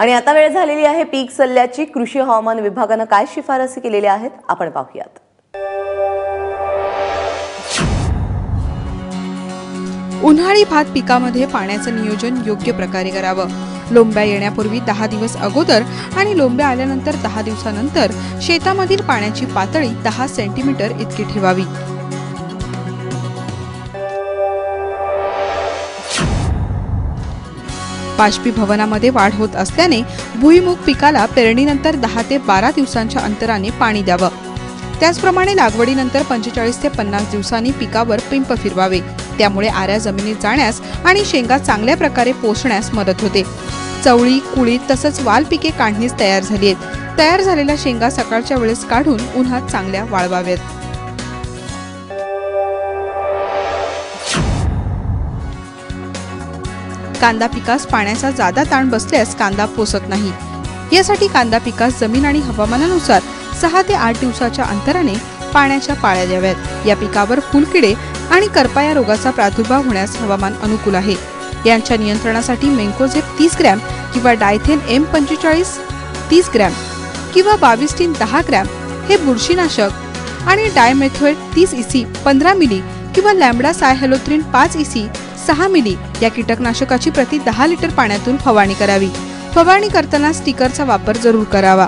आणि आता वेळ झालेली आहे पीक सल्ल्याची। कृषी हवामान विभागाने काय शिफारसी केलेल्या आहेत आपण पाहूयात। उन्हाळी भात पिकामध्ये पाण्याचे नियोजन योग्य प्रकारे करावे। लोंब्या येण्यापूर्वी 10 दिवस अगोदर आणि लोंब्या आल्यानंतर 10 दिवसानंतर शेतामधील पाण्याची पातळी 10 सेंटीमीटर इतकी ठेवावी। बाष्पीभवनामध्ये वाढ होत असल्याने भुईमूग पिकाला पेरणीनंतर 10 ते 12 दिवसांच्या अंतराने पाणी द्यावे। त्याचप्रमाणे लागवडीनंतर 45 ते 50 दिवसांनी पिकावर पिंप फिरवावे। त्यामुळे आऱ्या जमिनीत जाण्यास आणि शेंगा चांगल्या प्रकारे पोषण्यास मदत होते। चवळी, कुळीत तसंच वाल पिके काढणीस तयार झाली आहेत। तयार झालेल्या शेंगा सकाळच्या वेळेस काढून उन्हात चांगल्या वाळवाव्यात। कांदा पिकास पाण्याचा जादा ताण बसल्यास कांदा पोसत नाही। यासाठी कांदा पिकास जमीन आणि हवामानानुसार 6 ते 8 दिवसाच्या अंतराने पाण्याच्या पाळ्या द्याव्यात। या पिकावर फुलकिडे आणि करपा या रोगाचा प्रादुर्भाव होण्यास हवामान अनुकूल आहे। यांच्या नियंत्रणासाठी मेन्कोजेब 30 ग्रॅम किंवा डायथेन M45 30 ग्रॅम किंवा 22 10 ग्रॅम हे बुरशीनाशक आणि डायमेथोएट 30 EC 15 मिली किंवा लॅम्बडा सायहॅलोथ्रिन 5 EC 6 मिली या कीटकनाशकाची प्रति 10 लिटर पाण्यातून फवारणी करावी। फवारणी करताना स्टिकरचा वापर जरूर करावा।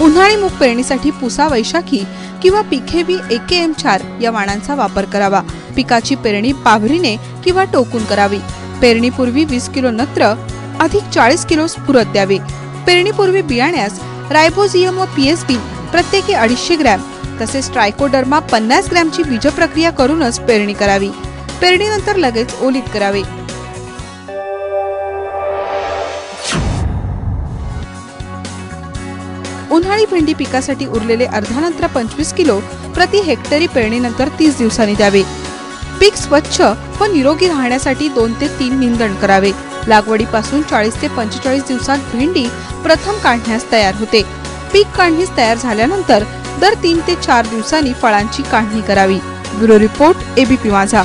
उन्हाळी मूग पेरणीसाठी पुसा वैशाखी किंवा पिखेबी AKM4 या वाणांचा वापर करावा। पिकाची पेरणी पाभरीने किंवा टोकून करावी। पेरणीपूर्वी 20 किलो नत्र अधिक 40 किलो स्फुरद द्यावे। पेरणीपूर्वी बियाण्यास रायझोबियम व PSB प्रत्येकी 250 ग्रॅम तसेच ट्रायकोडर्मा 50 ग्रॅमची बीज प्रक्रिया करूनच पेरणी करावी। पेरणीनंतर लगेच ओलीत करावे। उन्हाळी भेंडी पिकासाठी उरलेले अर्धानंतर 25 किलो प्रति हेक्टरी पेरणीनंतर 30 दिवसांनी द्यावे। पीक स्वच्छ व निरोगी राहण्यासाठी 2 ते 3 निंदण करावे। लागवडीपासून 40 ते 45 दिवसात भेंडी प्रथम काढण्यास तयार होते। पीक काढणीस तयार झाल्यानंतर दर 3 ते 4 दिवसांनी फळांची काढणी करावी। ब्युरो रिपोर्ट ABP माझा।